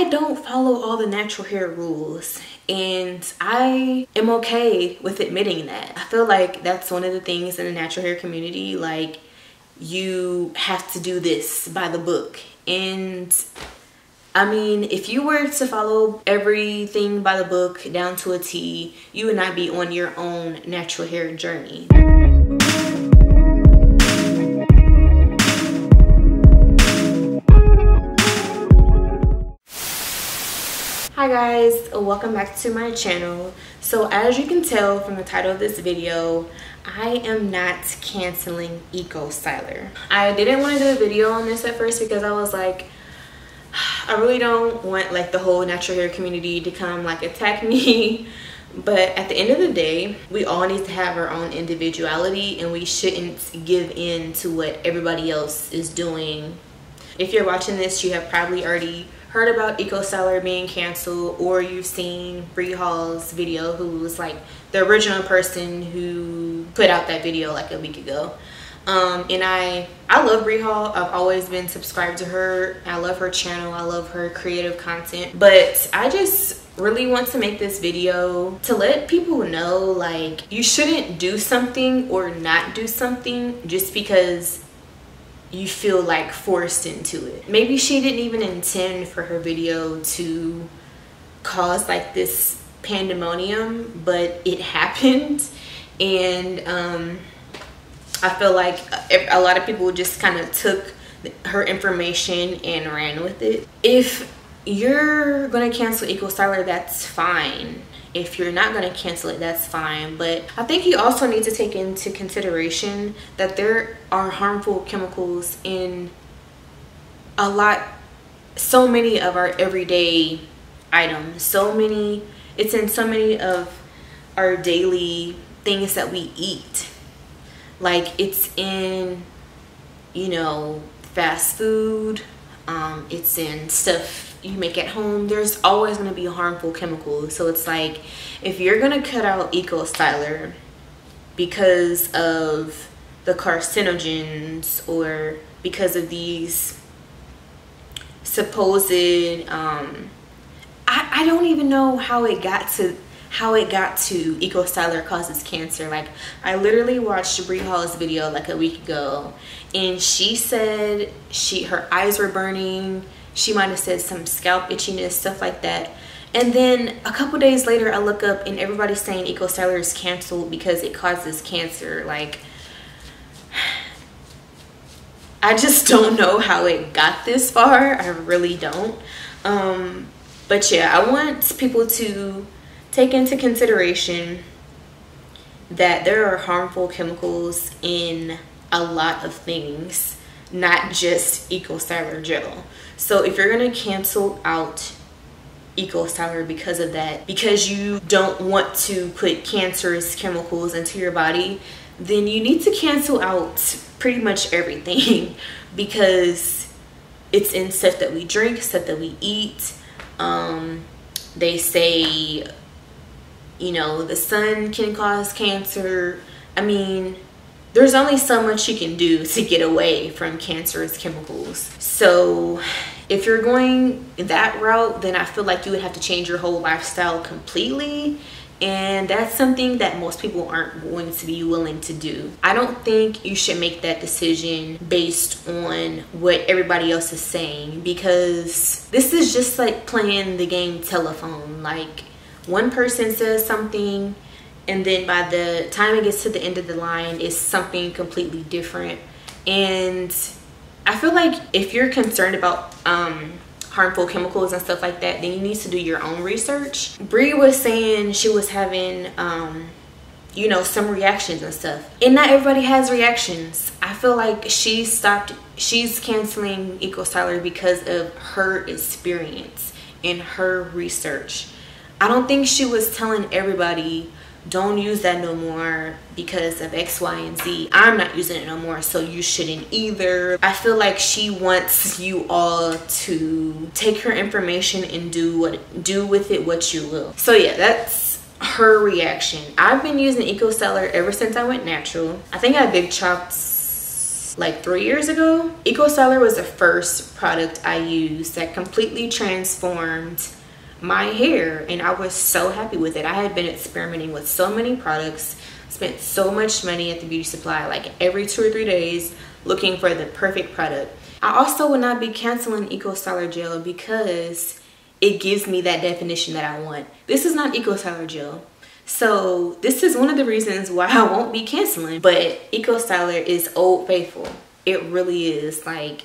I don't follow all the natural hair rules, and I am okay with admitting that. I feel like that's one of the things in the natural hair community, like, you have to do this by the book. And I mean, if you were to follow everything by the book down to a T, you would not be on your own natural hair journey. Hi guys, welcome back to my channel. So as you can tell from the title of this video, I am not canceling Eco Styler. I didn't want to do a video on this at first because I was like, I really don't want like the whole natural hair community to come like attack me. But at the end of the day, we all need to have our own individuality, and we shouldn't give in to what everybody else is doing. If you're watching this, you have probably already heard about Eco Styler being canceled, or you've seen Bree Hall's video, who was like the original person who put out that video like a week ago. And I love Bree Hall. I've always been subscribed to her. I love her channel. I love her creative content. But I just really want to make this video to let people know, like, you shouldn't do something or not do something just because you feel like forced into it. Maybe she didn't even intend for her video to cause like this pandemonium, but it happened. And I feel like a lot of people just kind of took her information and ran with it. If you're gonna cancel Eco Styler, that's fine. If you're not going to cancel it, that's fine. But I think you also need to take into consideration that there are harmful chemicals in so many of our everyday items. It's in so many of our daily things that we eat. Like, it's in, you know, fast food. It's in stuff you make at home. There's always going to be harmful chemicals. So it's like, if you're going to cut out Eco Styler because of the carcinogens, or because of these supposed I don't even know how it got to Eco Styler causes cancer. Like, I literally watched Bree Hall's video like a week ago, and she said her eyes were burning. She might have said some scalp itchiness, stuff like that. And then a couple days later, I look up and everybody's saying Eco Styler is canceled because it causes cancer. Like, I just don't know how it got this far. I really don't. But yeah, I want people to take into consideration that there are harmful chemicals in a lot of things, not just Eco Styler gel. So if you're gonna cancel out Eco Styler because of that, because you don't want to put cancerous chemicals into your body, then you need to cancel out pretty much everything because it's in stuff that we drink, stuff that we eat. They say, you know, the sun can cause cancer. I mean, there's only so much you can do to get away from cancerous chemicals. So if you're going that route, then I feel like you would have to change your whole lifestyle completely. And that's something that most people aren't going to be willing to do. I don't think you should make that decision based on what everybody else is saying, because this is just like playing the game telephone. Like, one person says something, and then by the time it gets to the end of the line, it's something completely different. And I feel like if you're concerned about harmful chemicals and stuff like that, then you need to do your own research. Bree was saying she was having you know, some reactions and stuff, and not everybody has reactions. I feel like she's canceling Eco Styler because of her experience and her research. I don't think she was telling everybody, don't use that no more because of X, Y, and Z. I'm not using it no more, so you shouldn't either. I feel like she wants you all to take her information and do with it what you will. So yeah, that's her reaction. I've been using Eco Styler ever since I went natural. I think I big chopped like 3 years ago. EcoStyler was the first product I used that completely transformed my hair, and I was so happy with it. I had been experimenting with so many products, spent so much money at the beauty supply, like every 2 or 3 days, looking for the perfect product. I also would not be canceling EcoStyler gel because it gives me that definition that I want. This is not EcoStyler gel. So this is one of the reasons why I won't be canceling. But EcoStyler is old faithful. It really is. Like,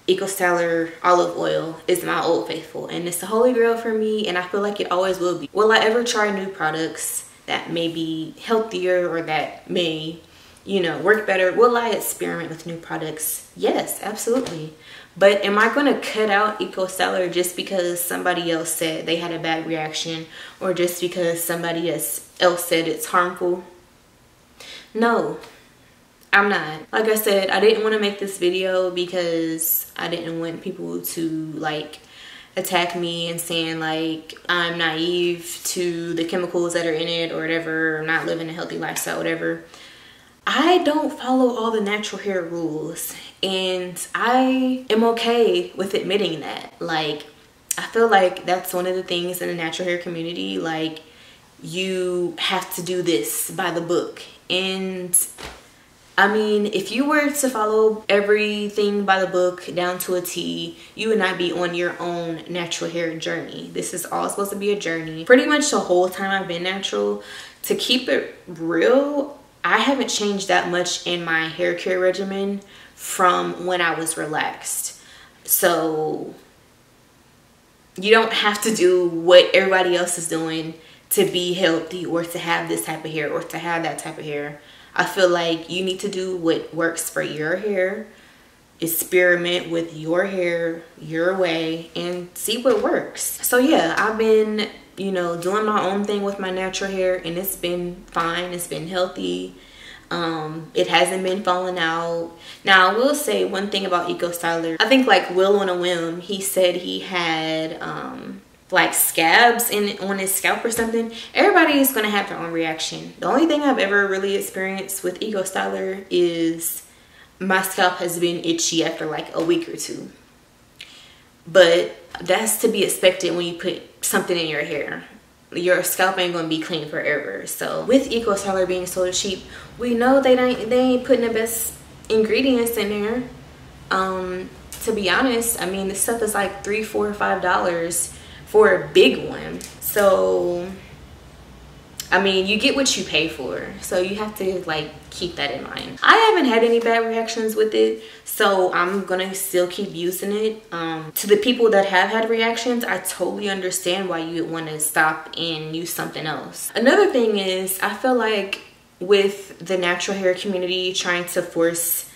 EcoStyler olive oil is my old faithful, and it's the holy grail for me, and I feel like it always will be. Will I ever try new products that may be healthier or that may, you know, work better? Will I experiment with new products? Yes, absolutely. But am I going to cut out EcoStyler just because somebody else said they had a bad reaction, or just because somebody else said it's harmful? No, I'm not. Like I said, I didn't want to make this video because I didn't want people to like attack me and saying like I'm naive to the chemicals that are in it or whatever, or not living a healthy lifestyle, whatever. I don't follow all the natural hair rules, and I am okay with admitting that. Like, I feel like that's one of the things in the natural hair community, like, you have to do this by the book. And I mean, if you were to follow everything by the book down to a T, you would not be on your own natural hair journey. This is all supposed to be a journey. Pretty much the whole time I've been natural, to keep it real, I haven't changed that much in my hair care regimen from when I was relaxed. So you don't have to do what everybody else is doing to be healthy, or to have this type of hair, or to have that type of hair. I feel like you need to do what works for your hair, experiment with your hair your way, and see what works. So yeah, I've been, you know, doing my own thing with my natural hair, and it's been fine. It's been healthy. It hasn't been falling out. Now, I will say one thing about EcoStyler. I think like Will on a Whim, he said he had like scabs on his scalp or something. Everybody is gonna have their own reaction. The only thing I've ever really experienced with EcoStyler is my scalp has been itchy after like a week or two. But that's to be expected when you put something in your hair. Your scalp ain't gonna be clean forever. So with EcoStyler being so cheap, we know they ain't putting the best ingredients in there. To be honest, I mean, this stuff is like $3, $4, $5 for a big one. So I mean, you get what you pay for, so you have to like keep that in mind. I haven't had any bad reactions with it, so I'm gonna still keep using it. To the people that have had reactions, I totally understand why you would want to stop and use something else. Another thing is, I feel like with the natural hair community trying to force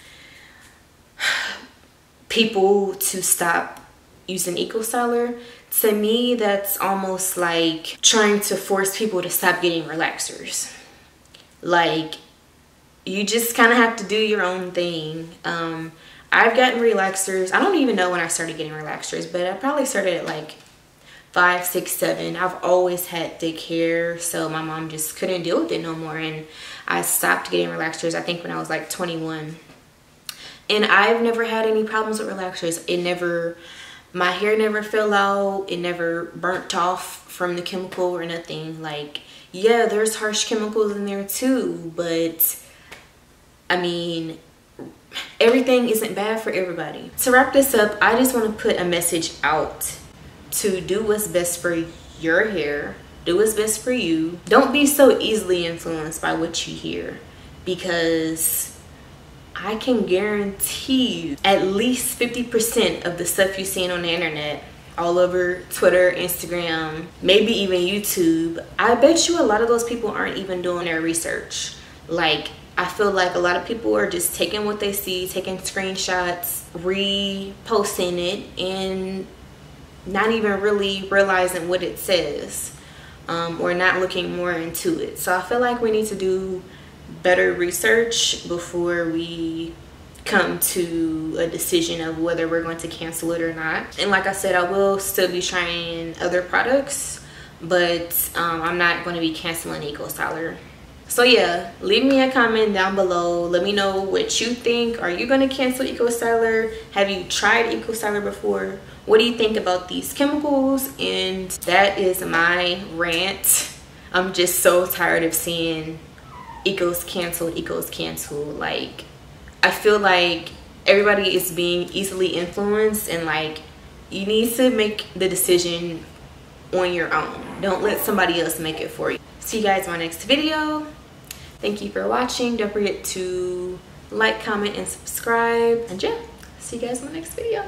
people to stop using EcoStyler, to me that's almost like trying to force people to stop getting relaxers. Like, you just kind of have to do your own thing. I've gotten relaxers. I don't even know when I started getting relaxers, but I probably started at like 5, 6, 7. I've always had thick hair, so my mom just couldn't deal with it no more, and I stopped getting relaxers I think when I was like 21. And I've never had any problems with relaxers. My hair never fell out. It never burnt off from the chemical or nothing. Like, yeah, there's harsh chemicals in there too, but I mean, everything isn't bad for everybody. To wrap this up, I just want to put a message out to do what's best for your hair. Do what's best for you. Don't be so easily influenced by what you hear, because I can guarantee you at least 50% of the stuff you're seeing on the internet, all over Twitter, Instagram, maybe even YouTube, I bet you a lot of those people aren't even doing their research. Like, I feel like a lot of people are just taking what they see, taking screenshots, reposting it, and not even really realizing what it says, or not looking more into it. So I feel like we need to do better research before we come to a decision of whether we're going to cancel it or not. And like I said, I will still be trying other products, but I'm not going to be canceling EcoStyler. So yeah, leave me a comment down below. Let me know what you think. Are you gonna cancel Eco Styler? Have you tried Eco Styler before? What do you think about these chemicals? And that is my rant. I'm just so tired of seeing Ecos canceled. Like, I feel like everybody is being easily influenced, and like, you need to make the decision on your own. Don't let somebody else make it for you. See you guys in my next video. Thank you for watching. Don't forget to like, comment, and subscribe. And yeah, see you guys in the next video.